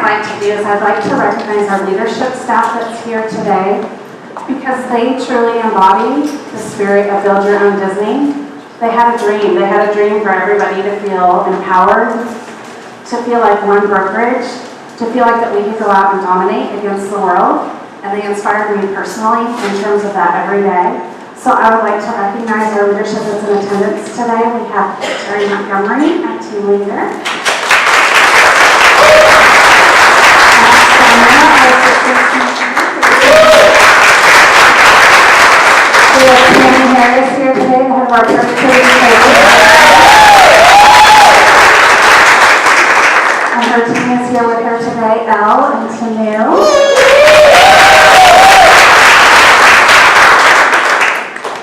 like to do is I'd like to recognize our leadership staff that's here today because they truly embody the spirit of Build Your Own Disney. They had a dream. They had a dream for everybody to feel empowered, to feel like one brokerage, to feel like that we could go out and dominate against the world. And they inspired me personally in terms of that every day. So I would like to recognize our leadership that's in attendance today. We have Terry Montgomery, our team leader. We have Tammy Harris here today, the head of our church. And her team is here with her today, Elle and Tanu.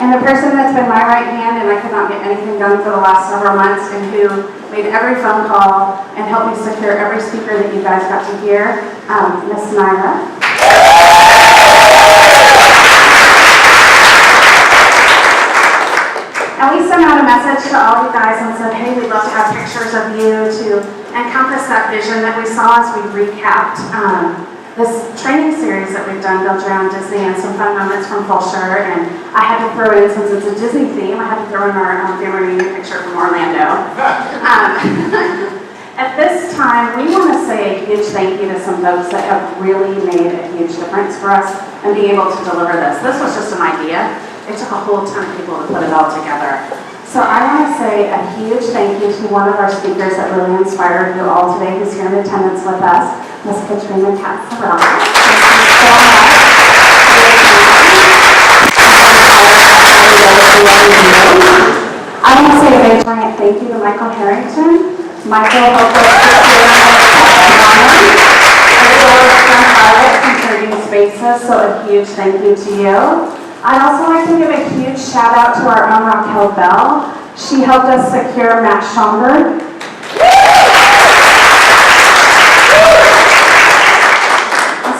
And the person that's been my right hand, and I could not get anything done for the last several months, and who made every phone call and helped me secure every speaker that you guys got to hear, Miss Nyra. And we sent out a message to all you guys and said, hey, we'd love to have pictures of you to encompass that vision that we saw as we recapped this training series that we've done, Build Your Own Disney, and some fun moments from Fulshire. And I had to throw in, since it's a Disney theme, I had to throw in our family reunion picture from Orlando. At this time, we want to say a huge thank you to some folks that have really made a huge difference for us and be able to deliver this. This was just an idea. It took a whole ton of people to put it all together. So I want to say a huge thank you to one of our speakers that really inspired you all today, who's here in attendance with us, Miss Katrina Catzarella. Thank you so much. I want to say a big giant thank you to Michael Harrington. Michael helped us secure from spaces, so a huge thank you to you. I'd also like to give a huge shout out to our own Raquel Bell. She helped us secure Matt Schomburg.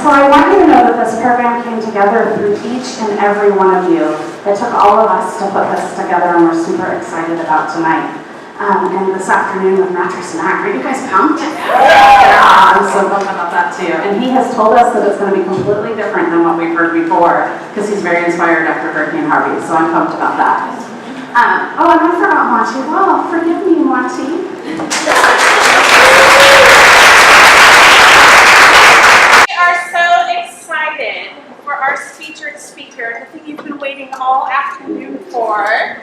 So I want you to know that this program came together through each and every one of you. It took all of us to put this together, and we're super excited about tonight. And this afternoon with Mattress Mack. Are you guys pumped? Yeah, I'm so pumped about that too. And he has told us that it's going to be completely different than what we've heard before, because he's very inspired after Hurricane Harvey, so I'm pumped about that. Oh, and I forgot Monty. Well, forgive me, Monty. We are so excited for our featured speaker, the thing you've been waiting all afternoon for.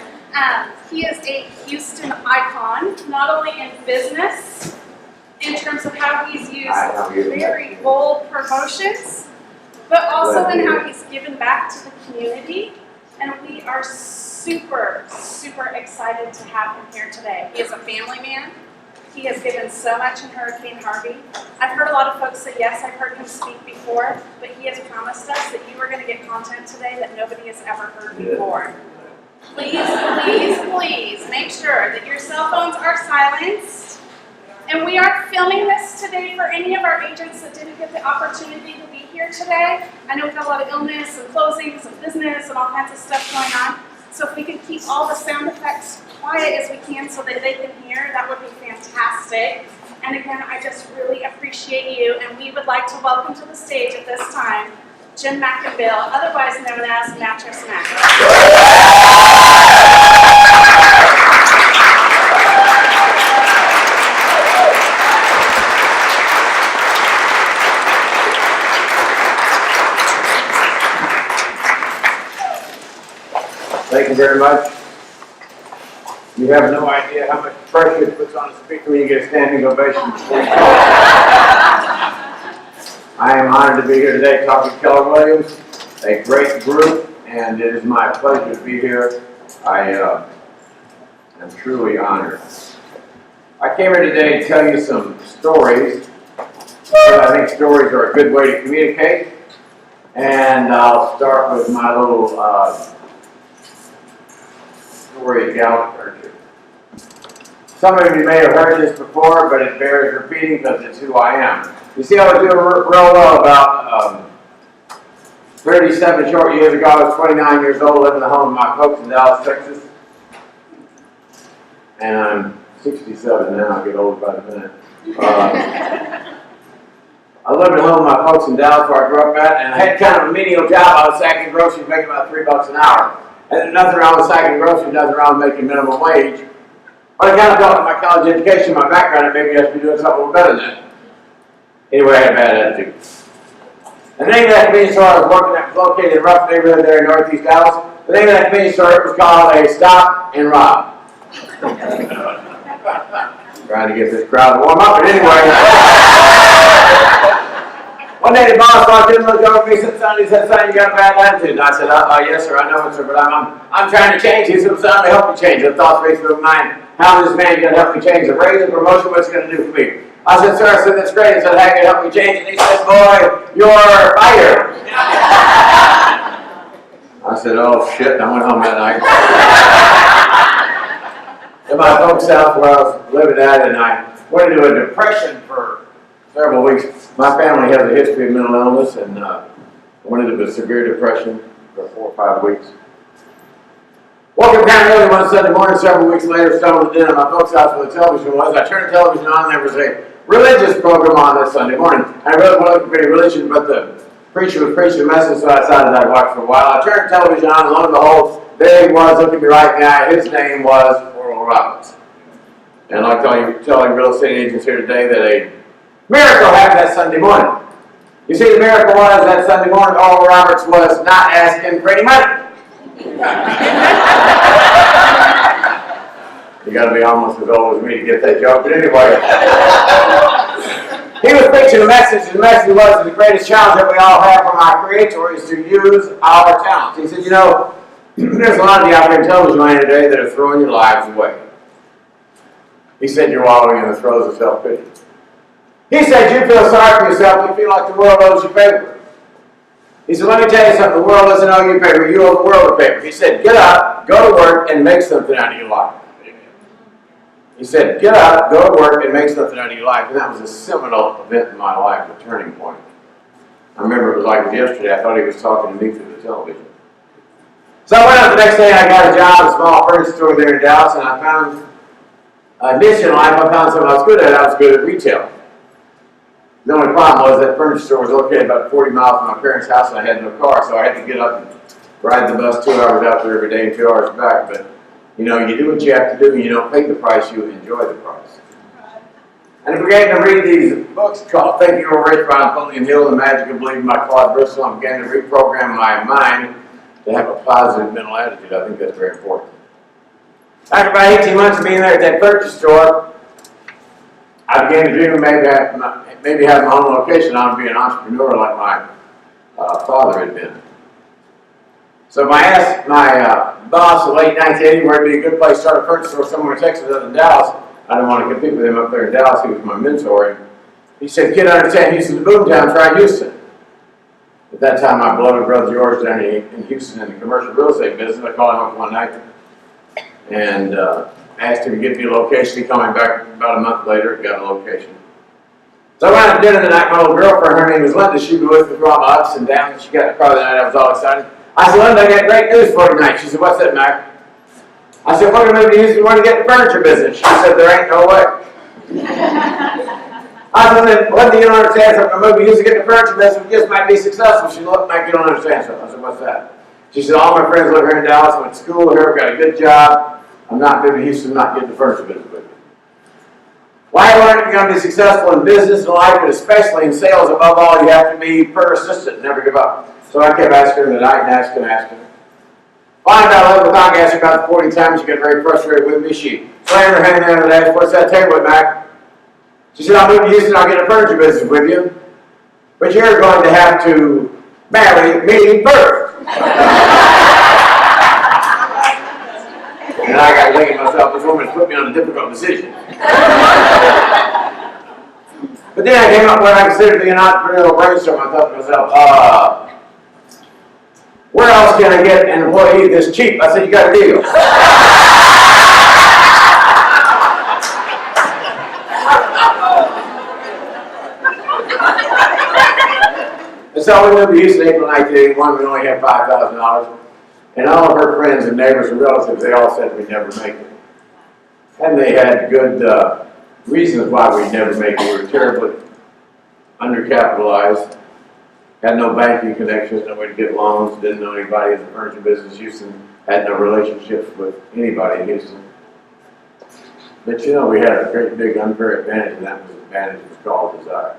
He is a Houston icon, not only in business, in terms of how he's used very bold promotions, but also in how he's given back to the community. And we are super, super excited to have him here today. He is a family man. He has given so much in Hurricane Harvey. I've heard a lot of folks say yes, I've heard him speak before, but he has promised us that you are going to get content today that nobody has ever heard before. Please, please, please make sure that your cell phones are silenced. And we are filming this today for any of our agents that didn't get the opportunity to be here today. I know we've got a lot of illness and closings and business and all kinds of stuff going on. So if we could keep all the sound effects quiet as we can so that they can hear, that would be fantastic. And again, I just really appreciate you. And we would like to welcome to the stage at this time, Jim McIngvale, otherwise known as Mattress Mack. Thank you very much. You have no idea how much pressure it puts on a speaker when you get a standing ovation. I am honored to be here today talking to Keller Williams, a great group, and it is my pleasure to be here. I am truly honored. I came here today to tell you some stories, because I think stories are a good way to communicate, and I'll start with my little story of Gallagher. Some of you may have heard this before, but it bears repeating because it's who I am. You see, I was doing real well about 37 short years ago. I was 29 years old, living at home with my folks in Dallas, Texas. And I'm 67 now. I get older by the minute. I lived at home with my folks in Dallas where I grew up at, and I had kind of a menial job. I was sacking groceries, making about $3 an hour. And there's nothing wrong with sacking groceries, nothing wrong with making minimum wage. But I kind of felt with my college education, my background, that maybe I should be doing something a little better than that. Anyway, I had a bad attitude. The name of that convenience store I was working at was located in a rough neighborhood there in northeast Dallas. The name of that convenience store, it was called a Stop and Rob. Trying to get this crowd to warm up, but anyway. One day the boss walked in, looked over at me, said, "Son," he said, "Son, you got a bad attitude." And I said, "Yes, sir, I know it, sir, but I'm trying to change." He said, "Son, I'm going to help you change." The thoughts raced through my mind, how is this man going to help me change? A raise, a promotion, what's he going to do for me? I said, "Sir," I said, "that's great." He said, "How can you help me change?" And he said, "Boy, you're fired." I said, "Oh, shit," and I went home that night. In my folks' house where I was living at, and I went into a depression for several weeks. My family has a history of mental illness, and I went into a severe depression for 4 or 5 weeks. Woke up kind of early one Sunday morning, several weeks later, stumbled in at my folks' house where the television was. I turned the television on, and there was a religious program on this Sunday morning. I really wasn't very religious, but the preacher was preaching a message, so I decided I'd watch for a while. I turned the television on, and lo and behold, there he was, looking me right in the eye. His name was Oral Roberts. And I'd like to tell you real estate agents here today that a miracle happened that Sunday morning. You see, the miracle was that Sunday morning, Oral Roberts was not asking for any money. You got to be almost as old as me to get that joke, but anyway. He was preaching a message, and the message was that the greatest challenge that we all have from our Creator is to use our talents. He said, you know, there's a lot of you out there in television land today that are throwing your lives away. He said, you're wallowing in the throes of self-pity. He said, you feel sorry for yourself, you feel like the world owes you favor. He said, let me tell you something, the world doesn't owe you a favor, you owe the world a favor. He said, get up, go to work, and make something out of your life. He said, get up, go to work, and make something out of your life. And that was a seminal event in my life, a turning point. I remember it was like yesterday, I thought he was talking to me through the television. So I went up the next day, and I got a job at a small furniture store there in Dallas, and I found a niche in life. I found something I was good at. I was good at retail. The only problem was that furniture store was located about 40 miles from my parents' house, and I had no car, so I had to get up and ride the bus 2 hours out there every day and 2 hours back. But you know, you do what you have to do, and you don't pay the price, you enjoy the price. And I began to read these books called Think You Were Rich by Napoleon Hill, The Magic of Believing by Claude Bristol. I began to reprogram my mind to have a positive mental attitude. I think that's very important. After about 18 months of being there at that furniture store, I began to dream of maybe having my own location. I want to be an entrepreneur like my father had been. So I asked my boss in late 1980 where would be a good place to start a furniture store somewhere in Texas other than Dallas. I didn't want to compete with him up there in Dallas. He was my mentor. And he said, kid, understand, Houston's a boom town, try Houston. At that time, my beloved brother George down in Houston in the commercial real estate business. I called him up one night and asked him to get me a location. He called me back about a month later and got a location. So I went out to dinner the night. My old girlfriend, her name was Linda. She'd be with me through all my ups and downs. She got the car the night. I was all excited. I said, Linda, I got great news for you tonight. She said, what's that, Mac? I said, we're going to move to Houston. We're going to get the furniture business. She said, there ain't no way. I said, Linda, you don't understand something. I'm moving to Houston to get the furniture business. We just might be successful. She said, look, Mac, you don't understand something. I said, what's that? She said, all my friends live here in Dallas. I went to school here. Got a good job. I'm not moving to Houston, not getting the furniture business with you. Why I learned if you're going to be successful in business and life, but especially in sales, above all, you have to be persistent and never give up. So I kept asking her tonight and asking her. Finally, about 11 o'clock, I asked her about the 40 times. She got very frustrated with me. She slammed her hand down on the dashboard and said, tell you what, Mac. She said, I'll move to Houston, I'll get a furniture business with you. But you're going to have to marry me first. And I got to think to myself, this woman's put me on a difficult decision. But then I came up with what I considered to be an entrepreneurial brainstorm. I thought to myself, where else can I get an employee this cheap? I said, you got a deal. And so we moved to Houston in April 1981. We only had $5,000. And all of her friends and neighbors and relatives, they all said we'd never make it. And they had good reasons why we'd never make it. We were terribly undercapitalized, had no banking connections, no way to get loans, didn't know anybody in the furniture business. Houston had no relationships with anybody in Houston. But you know, we had a great big unfair advantage, and that was the advantage was called desire.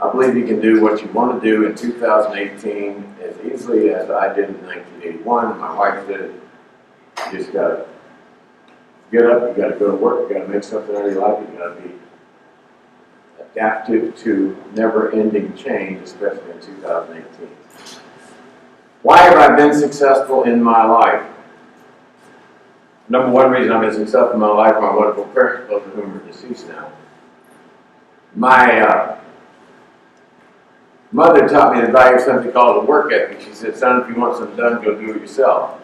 I believe you can do what you want to do in 2018 as easily as I did in 1981. My wife did it. You just got to get up, you got to go to work, you got to make something out of your life, you got to be adaptive to never-ending change, especially in 2018. Why have I been successful in my life? Number one reason I've been successful in my life, my wonderful parents, both of whom are deceased now. My mother taught me the value of something called a work ethic. She said, son, if you want something done, go do it yourself.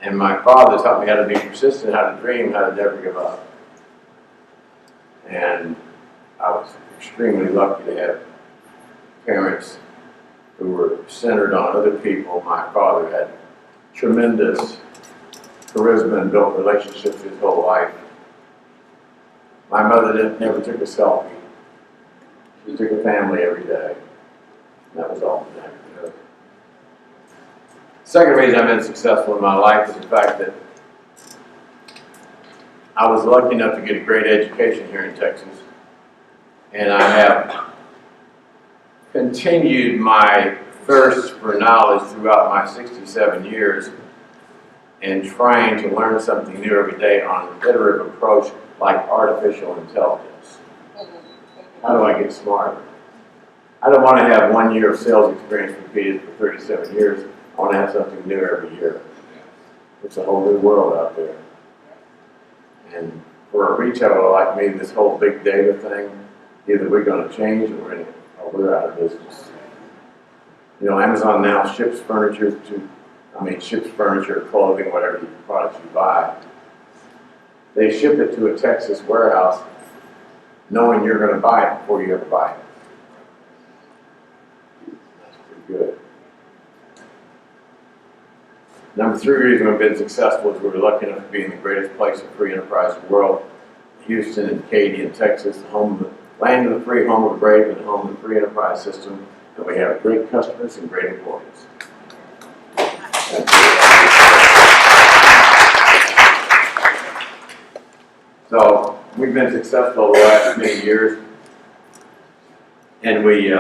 And my father taught me how to be persistent, how to dream, how to never give up. And I was extremely lucky to have parents who were centered on other people. My father had tremendous charisma and built relationships his whole life. My mother never took a selfie. She took a family every day. And that was all that mattered. Second reason I've been successful in my life is the fact that I was lucky enough to get a great education here in Texas. And I have continued my thirst for knowledge throughout my 67 years and trying to learn something new every day on an iterative approach like artificial intelligence. How do I get smarter? I don't want to have 1 year of sales experience repeated for 37 years. I want to have something new every year. It's a whole new world out there. And for a retailer like me, this whole big data thing, either we're going to change or we're out of business. You know, Amazon now ships furniture, clothing, whatever products you buy. They ship it to a Texas warehouse knowing you're going to buy it before you ever buy it. That's pretty good. Number three reason we've been successful is we were lucky enough to be in the greatest place of free enterprise in the world, Houston and Katy in Texas, the home of the land of the free, home of the brave, and home of the free enterprise system. And we have great customers and great employees. So we've been successful the last many years, and we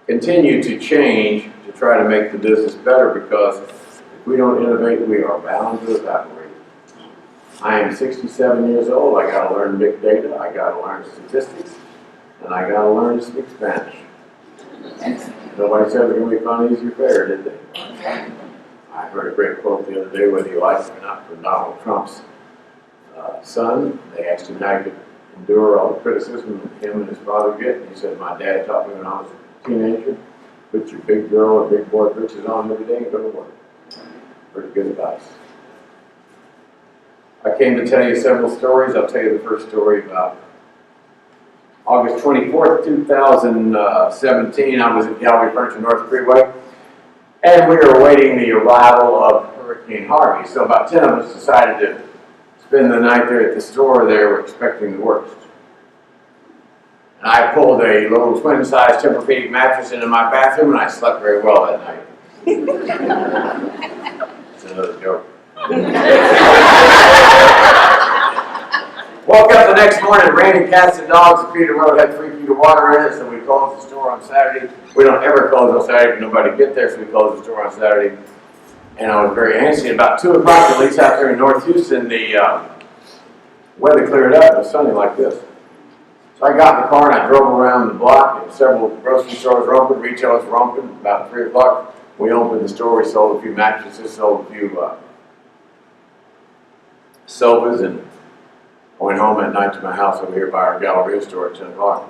continue to change to try to make the business better, because if we don't innovate, we are bound to evaporate. I am 67 years old. I got to learn big data. I got to learn statistics, and I got to learn to speak Spanish. Nobody said it was going to be fun, easy, or fair, did they? I heard a great quote the other day, whether you like it or not, from Donald Trump's son. They asked him how he could endure all the criticism that him and his father get. And he said, my dad taught me when I was a teenager, put your big girl or big boy britches on every day and go to work. Pretty good advice. I came to tell you several stories. I'll tell you the first story about August 24th, 2017. I was at Galway Furniture North Freeway, and we were awaiting the arrival of Hurricane Harvey. So about 10 of us decided to spend the night there at the store. They were expecting the worst. And I pulled a little twin-sized Tempur-Pedic mattress into my bathroom, and I slept very well that night. It's another joke. Woke up the next morning, raining cats and dogs. The Peter Road had 3 feet of water in it, so we closed the store on Saturday. We don't ever close on Saturday, nobody get there, so we closed the store on Saturday. And I was very antsy. About 2 o'clock, at least out there in North Houston, the weather cleared up. It was sunny like this. So I got in the car and I drove around the block, and several grocery stores were open, retailers were open. About 3 o'clock, we opened the store. We sold a few mattresses, sold a few sofas, and I went home at night to my house over here by our Galleria store at 10 o'clock.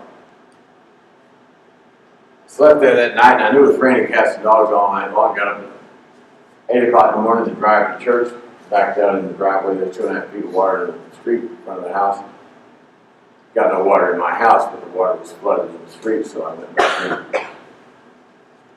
Slept there that night, and I knew it was raining cats and dogs all night long. Got up at 8 o'clock in the morning to drive to church. Backed out in the driveway. There's 2.5 feet of water in the street in front of the house. Got no water in my house, but the water was flooded in the street, so I went back in.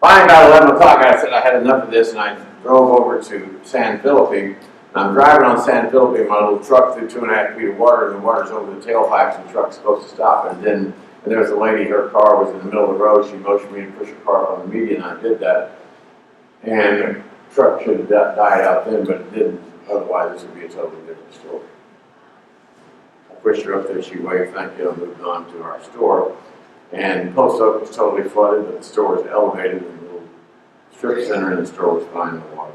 Finally, about 11 o'clock, I said I had enough of this, and I drove over to San Felipe. I'm driving on San Felipe in my little truck through 2.5 feet of water, and the water's over the tailpipes, and the truck's supposed to stop. And then, And there was a lady, her car was in the middle of the road. She motioned me to push her car on the median, and I did that. And the truck should have died out then, but it didn't. Otherwise, this would be a totally different story. I pushed her up there, she waved, thank you, and moved on to our store. And Post Oak was totally flooded, but the store was elevated, and the little strip center in the store was fine in the water.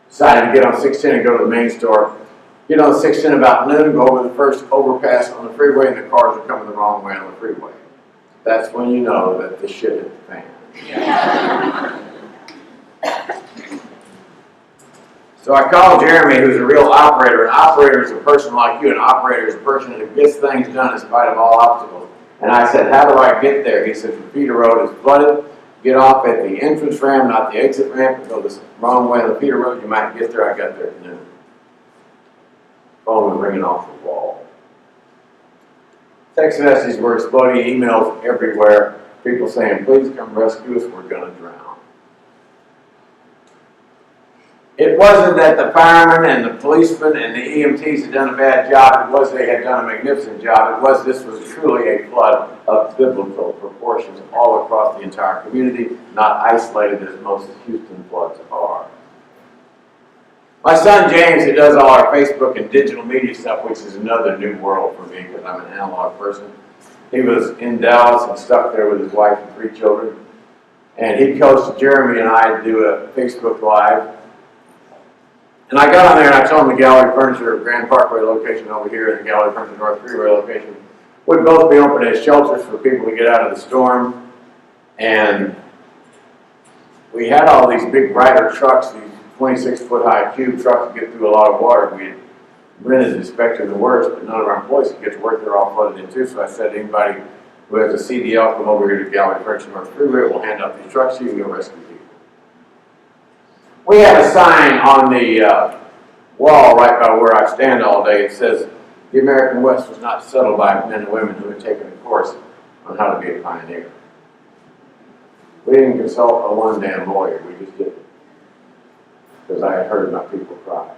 Decided to get on 610 and go to the main store. Get on 610 about noon, go over the first overpass on the freeway, and the cars are coming the wrong way on the freeway. That's when you know that the shit hit the fan. So I called Jeremy, who's a real operator. An operator is a person like you. An operator is a person who gets things done in spite of all obstacles. And I said, how do I get there? He said, Feeder Road is flooded. Get off at the entrance ramp, not the exit ramp, and go the wrong way on the feeder road. You might get there. I got there at noon. Phone was ringing off the wall. Text messages were exploding, emails everywhere. People saying, please come rescue us, we're going to drown. It wasn't that the firemen and the policemen and the EMTs had done a bad job. It was they had done a magnificent job. It was this was truly a flood of biblical proportions all across the entire community, not isolated as most Houston floods are. My son James, who does all our Facebook and digital media stuff, which is another new world for me because I'm an analog person, he was in Dallas and stuck there with his wife and 3 children. And he coached Jeremy and I to do a Facebook Live. And I got on there and I told him the Gallery Furniture Grand Parkway location over here and the Gallery Furniture North Freeway location would both be open as shelters for people to get out of the storm. And we had all these big Ryder trucks, these 26-foot high cube trucks that get through a lot of water. We had rented and inspected the worst, but none of our employees could get to work. They're all flooded in too. So I said, anybody who has a CDL, come over here to Gallery Furniture North Freeway. We'll hand out these trucks so you can go rescue people. We have a sign on the wall right by where I stand all day. It says, the American West was not settled by men and women who had taken a course on how to be a pioneer. We didn't consult a one damn lawyer. We just did it. Because I had heard my people cry.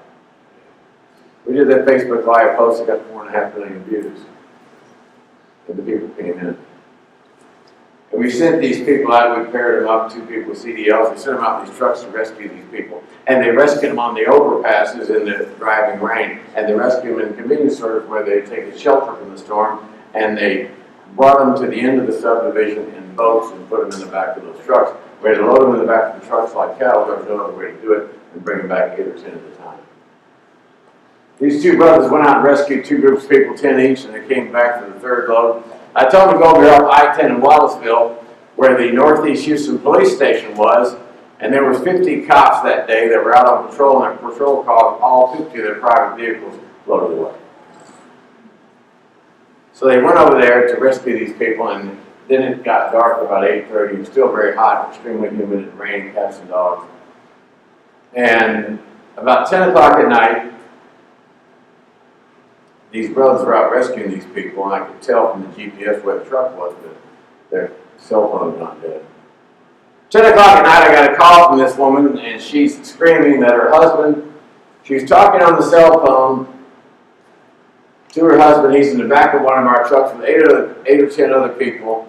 We did that Facebook Live post. It got 4.5 million views. And the people came in. And we sent these people out, we paired them up, 2 people with CDLs, we sent them out in these trucks to rescue these people. And they rescued them on the overpasses in the driving rain. And they rescued them in convenience stores where they take a shelter from the storm. And they brought them to the end of the subdivision in boats and put them in the back of those trucks. We had to load them in the back of the trucks like cattle. There was no other way to do it, and bring them back 8 or 10 at a time. These 2 brothers went out and rescued 2 groups of people, 10 each, and they came back for the 3rd load. I told them to go over here off I-10 in Wallaceville, where the Northeast Houston Police Station was, and there was 50 cops that day that were out on patrol, and their patrol cars, all 50 of their private vehicles floated away. So they went over there to rescue these people, and then it got dark about 8:30. It was still very hot, extremely humid, and raining cats and dogs. And about 10 o'clock at night, these brothers were out rescuing these people, and I could tell from the GPS where the truck was that their cell phone was not dead. 10 o'clock at night, I got a call from this woman, and she's screaming that her husband, she's talking on the cell phone to her husband. He's in the back of one of our trucks with 8 or 10 other people,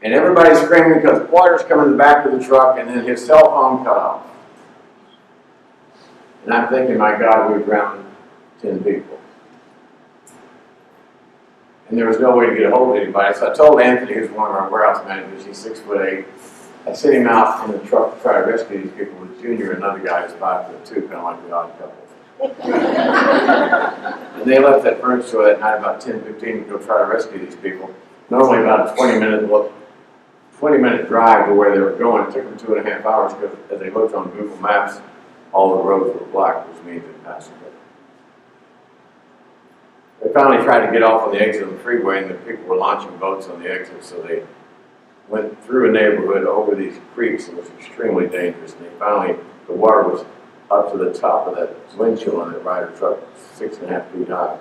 and everybody's screaming because water's coming in the back of the truck, and then his cell phone cut off. And I'm thinking, my God, we've drowned 10 people. And there was no way to get a hold of anybody. So I told Anthony, who's one of our warehouse managers, he's 6'8". I sent him out in the truck to try to rescue these people with Junior, another guy who's 5'2", kind of like the odd couple. And they left that furniture store that night about 10:15 to go try to rescue these people. Normally about a 20-minute drive to where they were going. It took them 2.5 hours because as they looked on Google Maps, all the roads were black, which means impassable. They finally tried to get off on the exit of the freeway, and the people were launching boats on the exit, so they went through a neighborhood over these creeks. It was extremely dangerous, and they finally, the water was up to the top of that windshield on that Ryder truck, 6.5 feet high.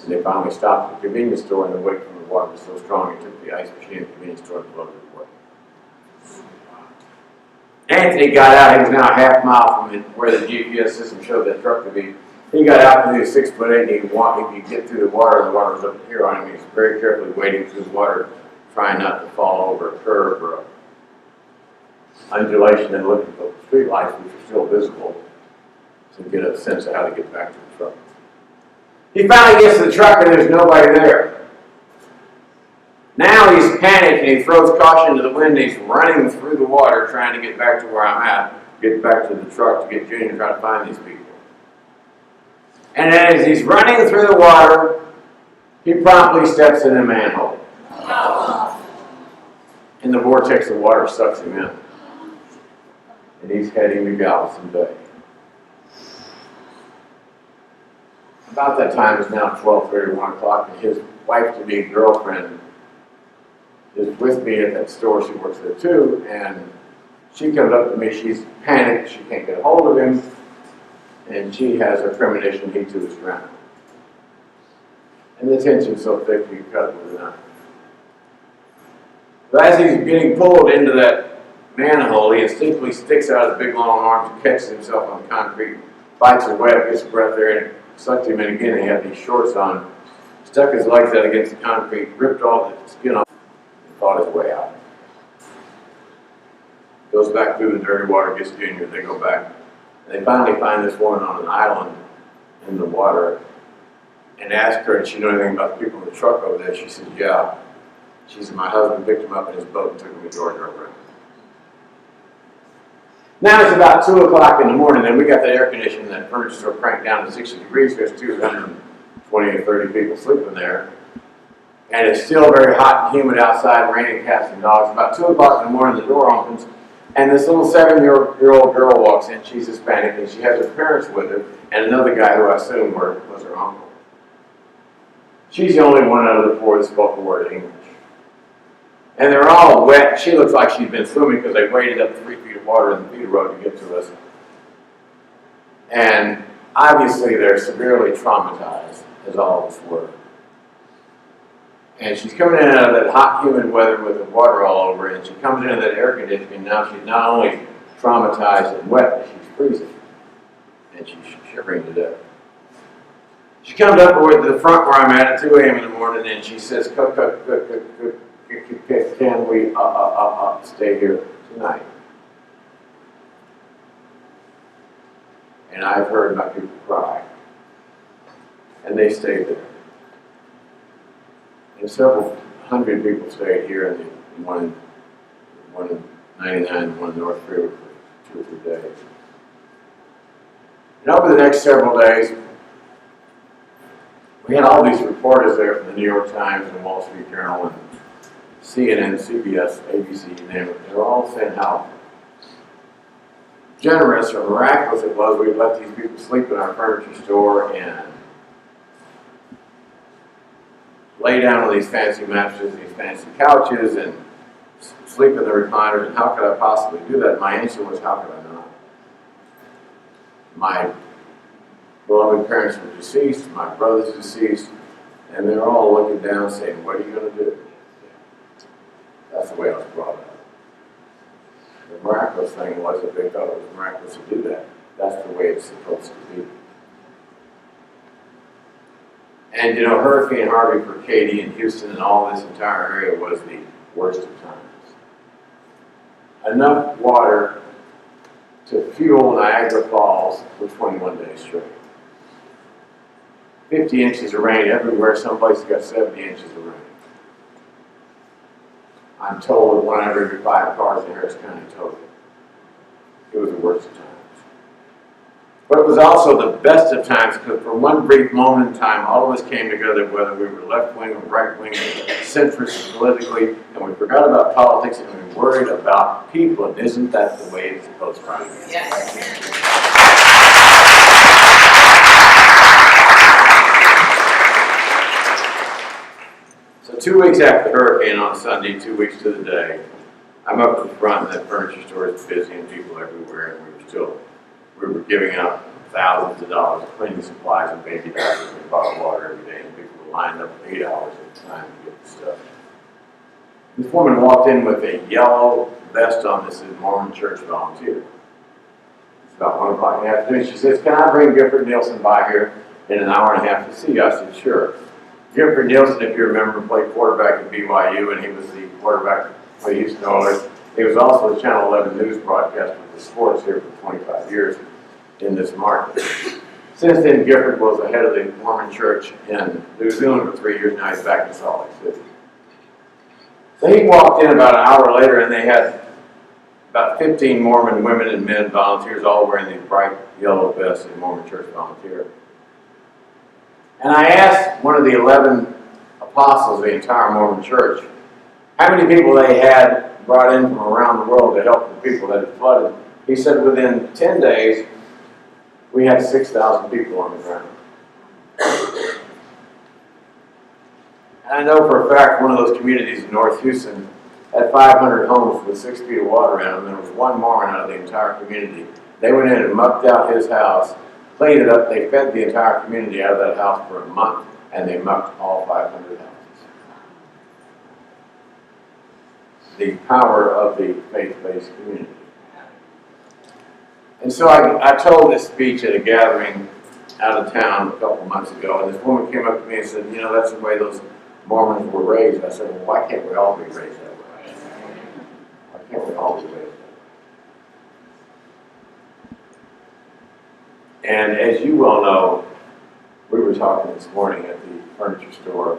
And they finally stopped at the convenience store, and the weight from the water was so strong, it took the ice machine at the convenience store and floated it away. Anthony got out. He was now a half mile from where the GPS system showed that truck to be. He got out and he was 6'8", and he could get through the water was up here on him. He's very carefully wading through the water, trying not to fall over a curve or a undulation, and looking for the street lights, which are still visible, to get a sense of how to get back to the truck. He finally gets to the truck and there's nobody there. Now he's panicked and he throws caution to the wind. He's running through the water trying to get back to where I'm at, get back to the truck to get Junior, try to find these people. And as he's running through the water, he promptly steps in a manhole. And the vortex of water sucks him in. And he's heading to Galveston Bay. About that time, it's now 12:30, 1 o'clock, and his wife-to-be girlfriend is with me at that store. She works there too, and she comes up to me. She's panicked. She can't get a hold of him, and she has a premonition he too is drowning. And the tension's so thick you cut it with a knife. But as he's getting pulled into that manhole, he instinctively sticks out his big long arms, catches himself on the concrete, bites his way up, gets breath there, and it sucked him in again. He had these shorts on, stuck his legs out against the concrete, ripped all the skin off, and fought his way out. Goes back through the dirty water, gets Junior, they go back. And they finally find this woman on an island in the water and ask her, did she know anything about the people in the truck over there? She said, yeah. She said, my husband picked him up in his boat and took him to Georgia. Now it's about 2 o'clock in the morning, and we got the air conditioning, that furniture store cranked down to 60 degrees. There's 220 or 30 people sleeping there. And it's still very hot and humid outside, raining cats and dogs. About 2 o'clock in the morning, the door opens, and this little 7-year-old girl walks in. She's Hispanic, and she has her parents with her, and another guy who I assume was her uncle. She's the only one out of the four that spoke a word of English. And they're all wet. She looks like she's been swimming because they waded up 3 feet of water in the feeder road to get to us. And obviously they're severely traumatized, as all of us were. And she's coming in out of that hot, humid weather with the water all over her, and she comes into that air conditioning. Now she's not only traumatized and wet, but she's freezing. And she's shivering to death. She comes up to the front where I'm at 2 a.m. in the morning, and she says, can we stay here tonight? And I've heard my people cry. And they stayed there. And several hundred people stayed here, and one in 99 and one in North River for 2 or 3 days. And over the next several days, we had all these reporters there from the New York Times and Wall Street Journal and CNN, CBS, ABC, you name it. They were all saying how generous or miraculous it was. We'd let these people sleep in our furniture store and lay down on these fancy mattresses, these fancy couches, and sleep in the recliners. And how could I possibly do that? My answer was, how could I not? My beloved parents were deceased, my brother's deceased, and they're all looking down saying, what are you going to do? That's the way I was brought up. The miraculous thing was that they thought it was miraculous to do that. That's the way it's supposed to be. And you know, Hurricane Harvey for Katy and Houston and all this entire area was the worst of times. Enough water to fuel Niagara Falls for 21 days straight. 50 inches of rain everywhere. Some places got 70 inches of rain. I'm told that 1 out of every 5 cars in Harris County totaled. It was the worst of times. But it was also the best of times, because for one brief moment in time, all of us came together, whether we were left wing or right wing, centrist politically, and we forgot about politics and we worried about people. And isn't that the way it's supposed to be? Yes. So 2 weeks after the hurricane on Sunday, 2 weeks to the day, I'm up at the front and that furniture store is busy and people everywhere, and we were giving out thousands of dollars of cleaning supplies and baby diapers and bottled water every day, and people were lined up 8 hours at a time to get the stuff. This woman walked in with a yellow vest on that said Mormon Church Volunteer. It's about 1 o'clock in the afternoon. She says, "Can I bring Gifford Nielsen by here in an hour and a half to see you?" I said, "Sure." Gifford Nielsen, if you remember, played quarterback at BYU, and he was the quarterback for the Houston Oilers. He was also the Channel 11 news broadcaster for the sports here for 25 years in this market. Since then, Gifford was the head of the Mormon church in New Zealand for 3 years. Now he's back in Salt Lake City. So he walked in about an hour later, and they had about 15 Mormon women and men volunteers, all wearing these bright yellow vests in Mormon church volunteer. And I asked one of the 11 apostles of the entire Mormon church how many people they had brought in from around the world to help the people that had flooded. He said within 10 days, we had 6,000 people on the ground. And I know for a fact one of those communities in North Houston had 500 homes with 6 feet of water in them. There was one Mormon out of the entire community. They went in and mucked out his house, cleaned it up. They fed the entire community out of that house for a month, and they mucked all 500 houses. The power of the faith-based community. And so I told this speech at a gathering out of town a couple months ago, and this woman came up to me and said, "You know, that's the way those Mormons were raised." I said, "Well, why can't we all be raised that way? Why can't we all be raised that way?" And as you well know, we were talking this morning at the furniture store.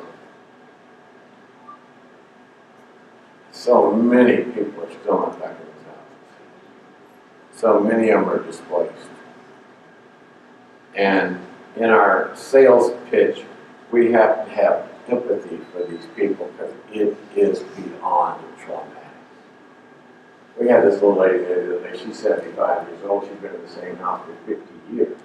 So many people are still not back in those houses. So many of them are displaced. And in our sales pitch, we have to have empathy for these people because it is beyond traumatic. We had this little lady the other day, she's 75 years old, she's been in the same house for 50 years.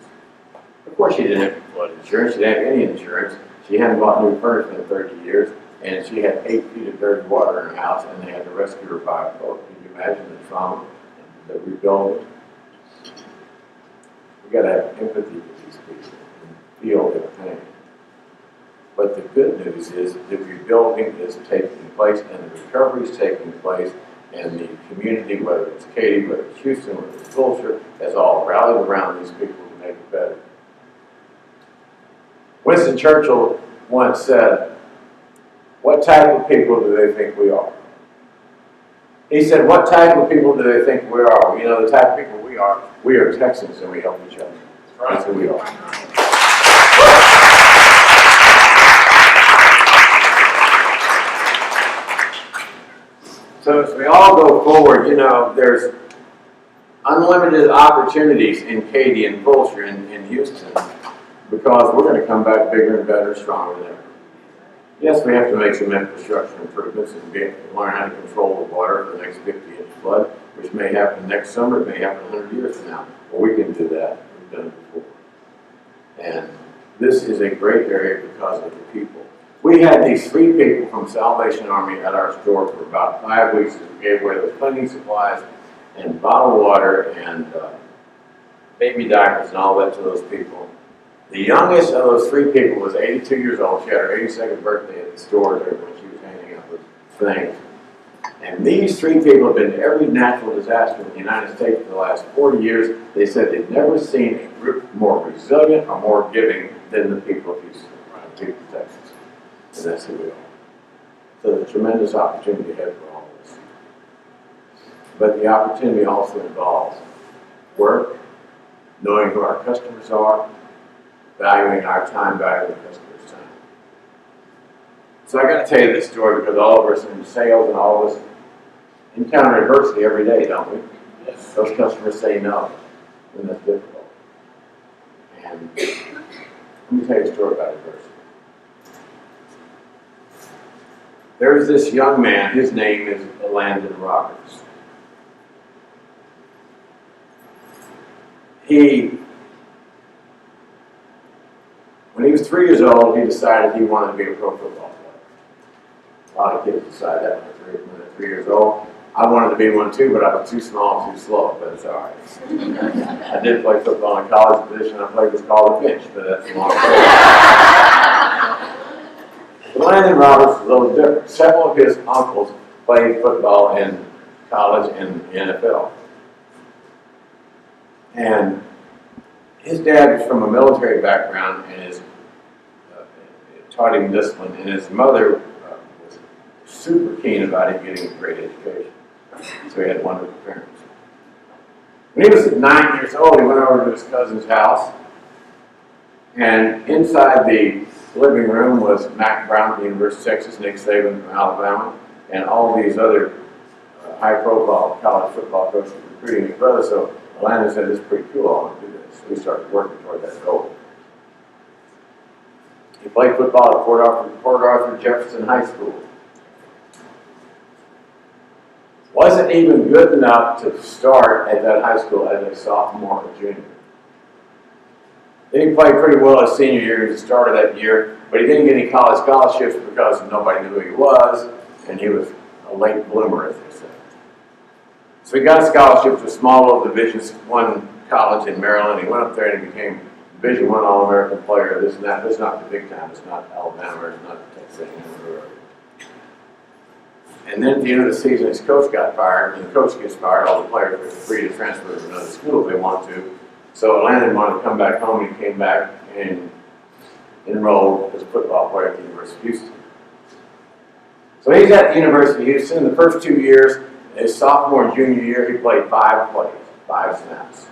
Of course she didn't have flood insurance, she didn't have any insurance, she hadn't bought new furniture in 30 years, and she had 8 feet of dirty water in her house, and they had to rescue her by a boat. Can you imagine the trauma, the rebuilding? We got to have empathy with these people and feel their pain. But the good news is the rebuilding is taking place, and the recovery is taking place, and the community, whether it's Katy, whether it's Houston, whether it's Fulshire, has all rallied around these people to make it better. Winston Churchill once said, "What type of people do they think we are?" He said, "What type of people do they think we are?" You know, the type of people we are Texans and we help each other. That's who we are. So as we all go forward, you know, there's unlimited opportunities in Katy and Fulshire and in Houston because we're going to come back bigger and better, stronger than ever. Yes, we have to make some infrastructure improvements and learn how to control the water for the next 50-inch flood, which may happen next summer, it may happen 100 years from now. Well, we can do that. We've done it before. And this is a great area because of the people. We had these 3 people from Salvation Army at our store for about 5 weeks. We gave away those cleaning supplies and bottled water and baby diapers and all that to those people. The youngest of those 3 people was 82 years old. She had her 82nd birthday at the store there when she was hanging out with things. And these 3 people have been to every natural disaster in the United States for the last 40 years. They said they've never seen a group more resilient or more giving than the people of Houston, the people of Texas. And that's who we are. So there's a tremendous opportunity ahead for all of us. But the opportunity also involves work, knowing who our customers are, valuing our time, valuing the customer's time. So I got to tell you this story because all of us in sales and all of us encounter adversity every day, don't we? Yes. Those customers say no, and that's difficult. And let me tell you a story about adversity. There's this young man, his name is Landon Roberts. When he was 3 years old, he decided he wanted to be a pro football player. A lot of kids decide that when they're 3 years old. I wanted to be one too, but I was too small and too slow, but it's all right. I did play football in college. The position I played was called a pinch, but that's a long story. Landon Roberts was a little different. Several of his uncles played football in college and the NFL. And his dad was from a military background and taught him discipline, and his mother was super keen about him getting a great education. So he had wonderful parents. When he was 9 years old, he went over to his cousin's house, and inside the living room was Mack Brown from the University of Texas, Nick Saban from Alabama, and all these other high-profile college football coaches recruiting his brother. So Orlando said, "This is pretty cool, I want to do this." So we started working toward that goal. He played football at Port Arthur Jefferson High School. Wasn't even good enough to start at that high school as a sophomore or junior. Then he played pretty well his senior year. He started that year, but he didn't get any college scholarships because nobody knew who he was, and he was a late bloomer, as they said. So he got a scholarship to a small little Division I college in Maryland. He went up there and he became Division I All-American player, this and that. This is not the big time. It's not Alabama or it's not Texas. And then at the end of the season, his coach got fired. When the coach gets fired, all the players are free to transfer to another school if they want to. So Landon wanted to come back home, and he came back and enrolled as a football player at the University of Houston. So he's at the University of Houston. The first 2 years, his sophomore and junior year, he played 5 plays, 5 snaps.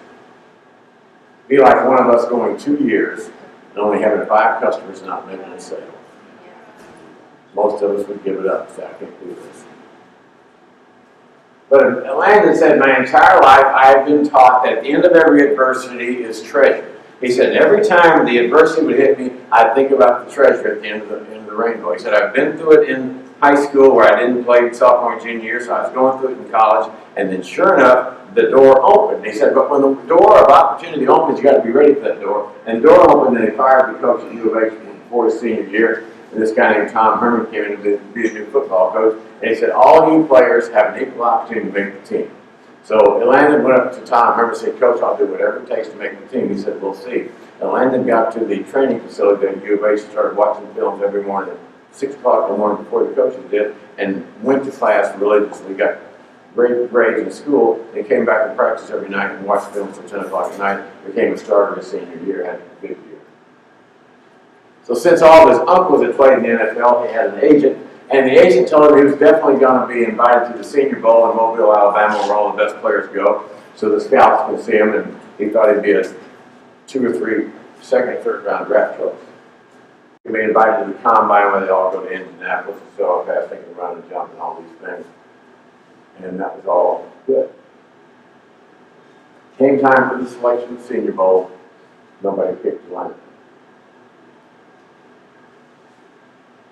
Be like one of us going 2 years and only having 5 customers and not making a sale. Most of us would give it up, say, "I can't do this." But Landon said, "My entire life I have been taught that at the end of every adversity is treasure." He said, "Every time the adversity would hit me, I'd think about the treasure at the end of the rainbow." He said, "I've been through it in high school where I didn't play sophomore and junior year, so I was going through it in college, and then sure enough, the door opened." He said, "But when the door of opportunity opens, you got to be ready for that door." And the door opened, and they fired the coach at U of H before his senior year. And this guy named Tom Herman came in to be a new football coach. And he said, "All you players have an equal opportunity to make the team." So Landon went up to Tom Herman and said, "Coach, I'll do whatever it takes to make the team." He said, "We'll see." And Landon got to the training facility at U of H and started watching films every morning at 6 o'clock in the morning before the coaches did, and went to class religiously, got great grades in school, and came back and practiced every night and watched films until 10 o'clock at night, became a starter his senior year, had a big year. So since all of his uncles had played in the NFL, he had an agent, and the agent told him he was definitely going to be invited to the Senior Bowl in Mobile, Alabama, where all the best players go, so the scouts can see him, and he thought he'd be a 2 or 3 second or third round draft choice. He'd be invited to the combine where they all go to Indianapolis and show how fast they can run and jump and all these things. And that was all good. Came time for the selection of the Senior Bowl, nobody picked the line.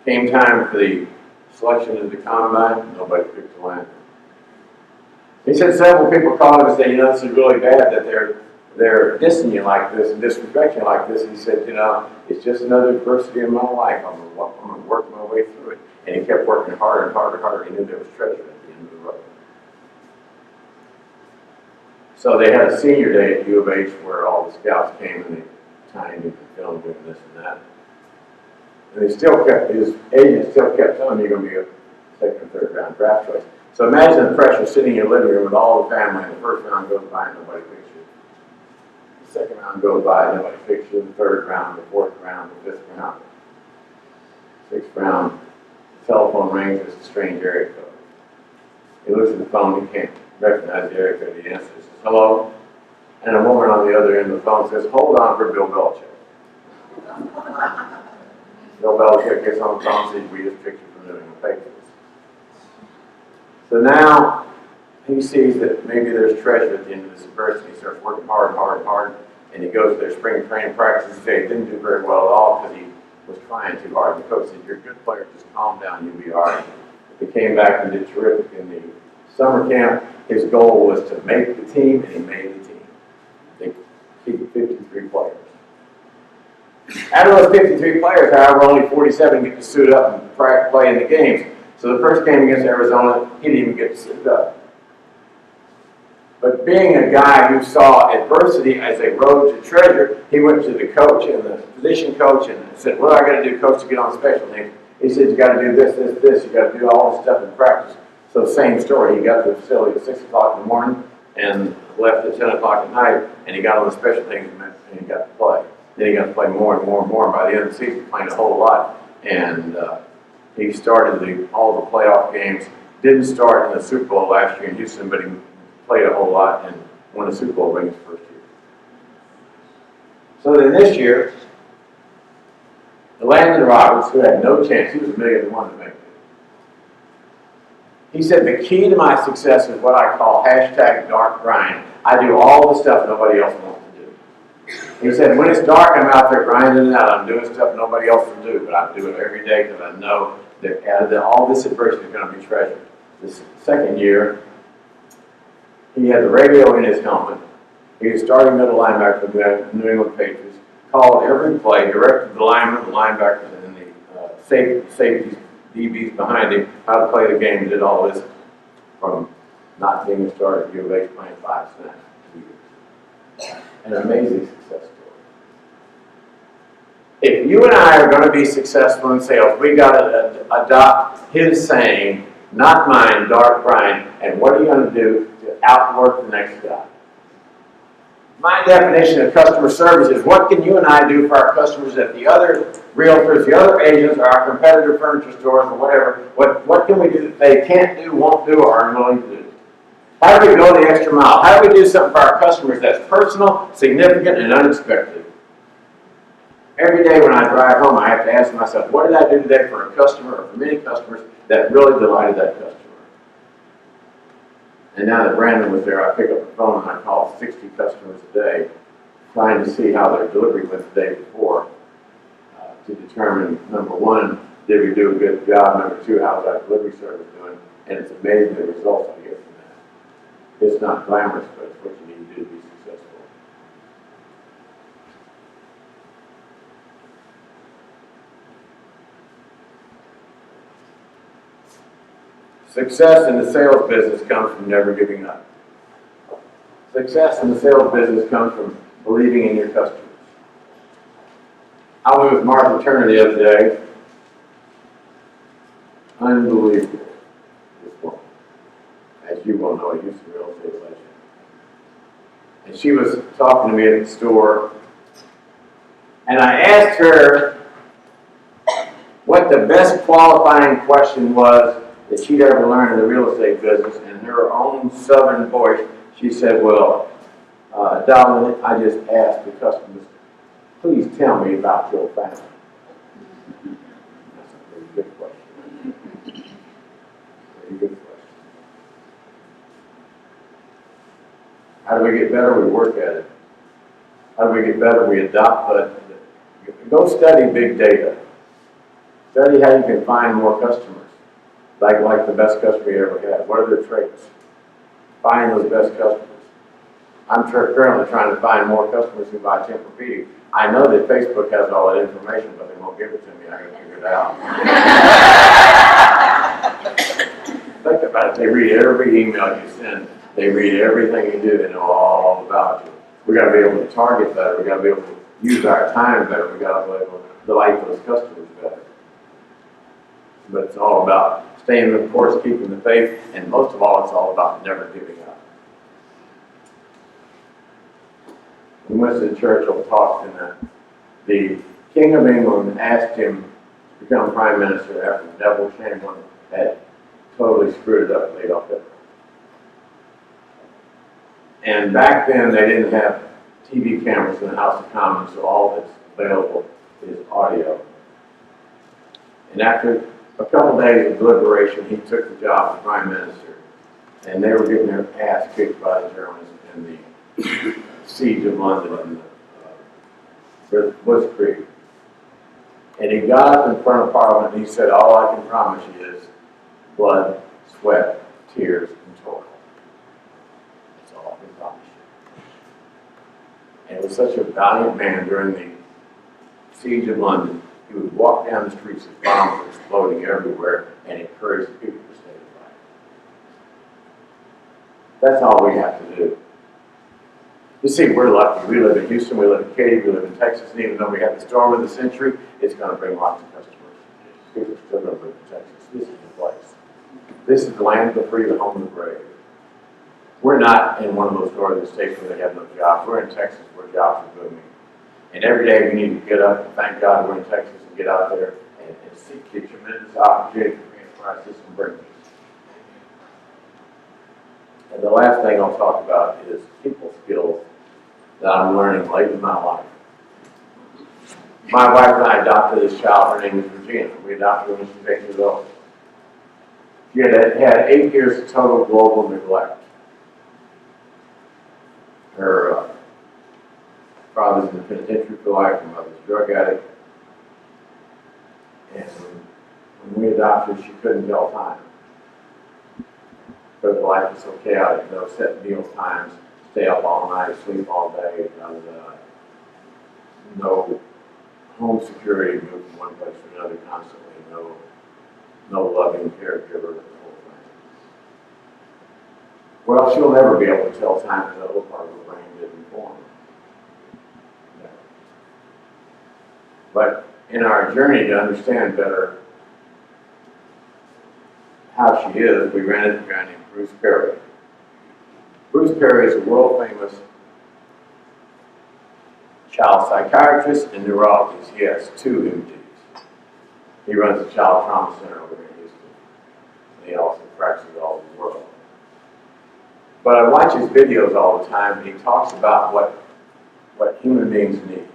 Came time for the selection of the combine, nobody picked the line. He said several people called him and said, "This is really bad that they're dissing you like this and disrespecting you like this." He said, "It's just another adversity in my life. I'm going to work my way through it." And he kept working harder and harder and harder. He knew there was treasure at the end of the road. So they had a senior day at U of H where all the scouts came and they timed him and filmed him and this and that. And his agent still kept telling him you're going to be a second or third round draft choice. So imagine the pressure sitting in your living room with all the family, and the first round goes by and nobody picks you. The second round goes by and nobody picks you. The third round, the fourth round, the fifth round. Sixth round, the telephone rings, it's a strange area code. He looks at the phone, he can't recognize the area code, he answers, says, "Hello?" And a woman on the other end of the phone says, "Hold on for Bill Belichick." Bill Belichick gets on the phone and says, "We just picked you from the New England Patriots." So now he sees that maybe there's treasure at the end of this adversity. He starts working hard and hard and hard, and he goes to their spring training practice. He didn't do very well at all because he was trying too hard. The coach said, "You're a good player, just calm down, you'll be all right." He came back and did terrific in the summer camp. His goal was to make the team, and he made the team. They keep 53 players. Out of those 53 players, however, only 47 get to suit up and play in the games. So the first game against Arizona, he didn't even get to suit up. But being a guy who saw adversity as a road to treasure, he went to the coach and the position coach and said, "What do I got to do, coach, to get on special teams?" He said, "You got to do this, this. You got to do all this stuff in practice." So same story. He got to the facility at 6 o'clock in the morning, and left at 10 o'clock at night, and he got on the special teams and he got to play. Then he got to play more and more and more, and by the end of the season, playing a whole lot. And he started all the playoff games. Didn't start in the Super Bowl last year in Houston, but he played a whole lot and won a Super Bowl ring his first year. So then this year, Landon Roberts, who had no chance, he was a million to one to make it. He said, the key to my success is what I call hashtag dark grind. I do all the stuff nobody else wants to do. He said, when it's dark, I'm out there grinding it out. I'm doing stuff nobody else will do, but I do it every day because I know that all this adversity is going to be treasured. This second year, he had the radio in his helmet. He was starting middle linebacker for the New England Patriots. Called every play, directed the linemen, the linebackers, and the safeties, DBs behind him, how to play the game. Did all this from not being a starter at U of H, playing 5 snaps. An amazing success story. If you and I are going to be successful in sales, we got to adopt his saying, not mine, dark grind. And what are you going to do to outwork the next guy? My definition of customer service is what can you and I do for our customers that the other realtors, the other agents, or our competitor furniture stores, or whatever, what can we do that they can't do, won't do, or aren't willing to do? How do we go the extra mile? How do we do something for our customers that's personal, significant, and unexpected? Every day when I drive home, I have to ask myself, what did I do today for a customer, or for many customers, that really delighted that customer? And now that Brandon was there, I pick up the phone and I call 60 customers a day, trying to see how their delivery went the day before, to determine, number one, did we do a good job? Number two, how's our delivery service doing? And it's amazing the results I get from that. It's not glamorous, but it's what you need to do to be successful. Success in the sales business comes from never giving up. Success in the sales business comes from believing in your customers. I was with Martha Turner the other day. Unbelievable. This woman, as you well know, a Houston real estate legend. And she was talking to me at the store, and I asked her what the best qualifying question was that she'd ever learned in the real estate business. In her own southern voice, she said, well, darling, I just asked the customers, please tell me about your family. That's a very good question. Very good question. How do we get better? We work at it. How do we get better? We adopt go study big data. Study how you can find more customers. Like the best customer you ever had. What are their traits? Find those best customers. I'm currently trying to find more customers who buy Tempur-Pedic. I know that Facebook has all that information, but they won't give it to me. I got to figure it out. Think about it. They read every email you send. They read everything you do. They know all about you. We got to be able to target better. We got to be able to use our time better. We got to be able to delight those customers better. But it's all about staying the course, keeping the faith, and most of all, it's all about never giving up. When Winston Churchill talked in that, the King of England asked him to become Prime Minister after Neville Chamberlain had totally screwed it up and laid off Hitler. And back then, they didn't have TV cameras in the House of Commons, so all that's available is audio. And after a couple days of deliberation, he took the job as Prime Minister, and they were getting their ass kicked by the Germans in the siege of London and the Blitzkrieg. And he got up in front of Parliament and he said, all I can promise you is blood, sweat, tears, and toil. That's all I can promise you. And he was such a valiant man during the siege of London. He would walk down the streets with bombs exploding everywhere and encourage the people to stay alive. That's all we have to do. You see, we're lucky. We live in Houston, we live in Katy, we live in Texas, and even though we have the storm of the century, it's going to bring lots of customers. People are still going to live in Texas. This is the place. This is the land of the free, the home of the brave. We're not in one of those northern states where they have no jobs. We're in Texas where jobs are booming. And every day we need to get up and thank God we're in Texas and get out there and seek the tremendous opportunity for our system brings. And the last thing I'll talk about is people skills that I'm learning late in my life. My wife and I adopted this child. Her name is Regina. We adopted her when she was 8 years old. She had 8 years of total global neglect. Her father's in the penitentiary for life, her mother's a drug addict. And when we adopted her, she couldn't tell time. Because life was so chaotic, no set meal times, stay up all night, sleep all day, no home security, move from one place to another constantly, no loving caregiver, the whole thing. Well, she'll never be able to tell time because the other part of her brain didn't form. No. But in our journey to understand better how she is, we ran into a guy named Bruce Perry. Bruce Perry is a world-famous child psychiatrist and neurologist. He has 2 MDs. He runs a child trauma center over in Houston. And he also practices all over the world. But I watch his videos all the time, and he talks about what human beings need.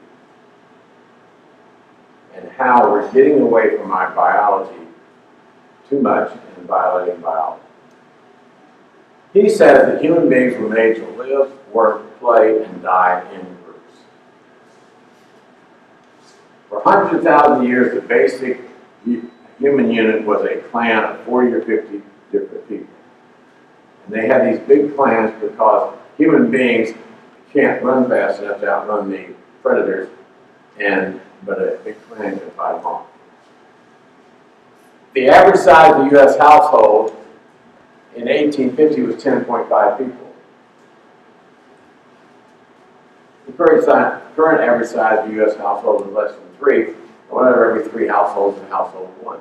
And how we're getting away from our biology too much and violating biology. He says that human beings were made to live, work, play, and die in groups. For hundreds of thousands of years, the basic human unit was a clan of 40 or 50 different people. And they had these big clans because human beings can't run fast enough to outrun the predators, but a big clan can fight them off. The average size of the U.S. household in 1850 was 10.5 people. The current average size of the U.S. household is less than 3, and 1 out of every 3 households is a household of 1.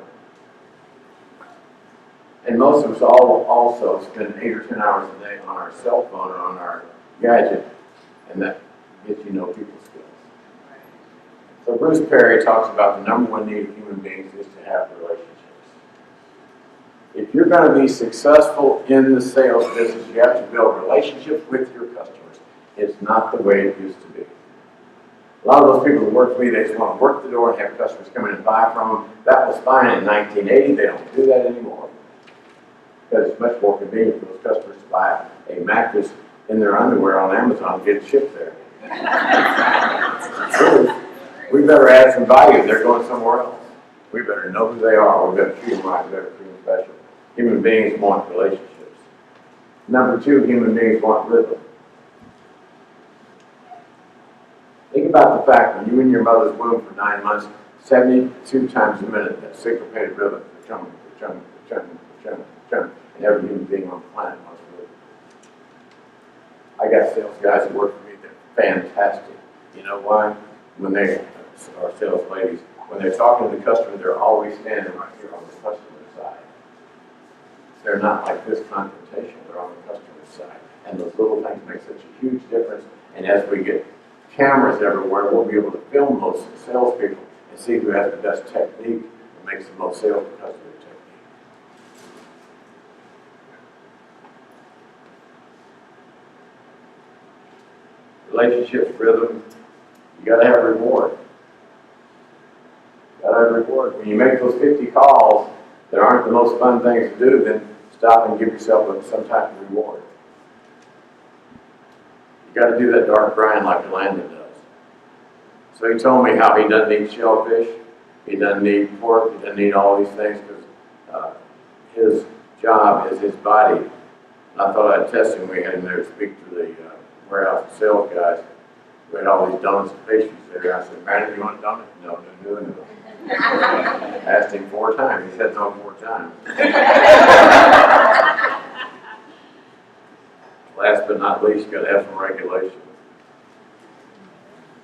And most of us also spend 8 or 10 hours a day on our cell phone or on our gadget, and that gets you know people's skills. So Bruce Perry talks about the number 1 need of human beings is to have relationships. If you're going to be successful in the sales business, you have to build relationships with your customers. It's not the way it used to be. A lot of those people who work for me, they just want to work the door and have customers come in and buy from them. That was fine in 1980. They don't do that anymore. Because it's much more convenient for those customers to buy a mattress in their underwear on Amazon and get it shipped there. We better add some value. They're going somewhere else. We better know who they are. We better treat them right. We better treat them special. Human beings want relationships. Number 2, human beings want rhythm. Think about the fact when you were in your mother's womb for 9 months, 72 times a minute, that syncopated rhythm, chung, chung, chung, chung, chung, and every human being on the planet wants rhythm. I got sales guys that work for me, they're fantastic. You know why? When they are sales ladies, when they're talking to the customer, they're always standing right here on the customer's side. They're not like this confrontation, they're on the customer's side. And those little things make such a huge difference. And as we get cameras everywhere, we'll be able to film those salespeople and see who has the best technique and makes the most sales because of their technique. Relationships, rhythm, you gotta have a reward. You gotta have a reward. When you make those 50 calls that aren't the most fun things to do, then stop and give yourself some type of reward. You got to do that dark grind like Landon does. So he told me how he doesn't eat shellfish, he doesn't eat pork, he doesn't eat all these things because his job is his body. And I thought I'd test him. We had him there to speak to the warehouse sales guys. We had all these donuts and pastries there. I said, "Brandon, you want a donut?" No. I asked him 4 times. He said no 4 times. Last but not least, you got to have some regulation.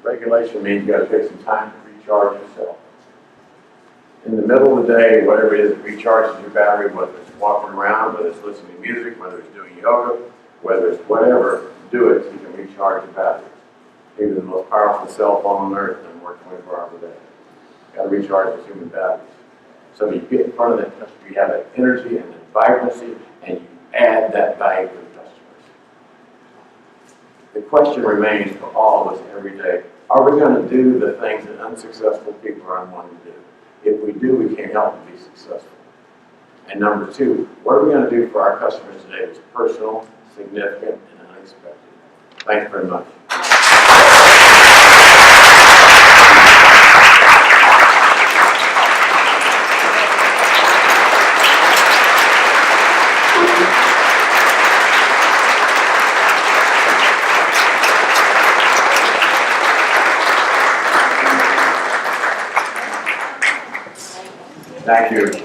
Regulation means you got to take some time to recharge yourself. In the middle of the day, whatever it is that recharges your battery, whether it's walking around, whether it's listening to music, whether it's doing yoga, whether it's whatever, do it so you can recharge your batteries. Even the most powerful cell phone on earth doesn't work 24 hours a day. You gotta recharge the human batteries. So you get in front of that customer, you have that energy and that vibrancy, and you add that value to the customers. The question remains for all of us every day, are we gonna do the things that unsuccessful people are unwilling to do? If we do, we can't help but be successful. And number two, what are we going to do for our customers today that's personal, significant, and unexpected? Thanks very much. Thank you.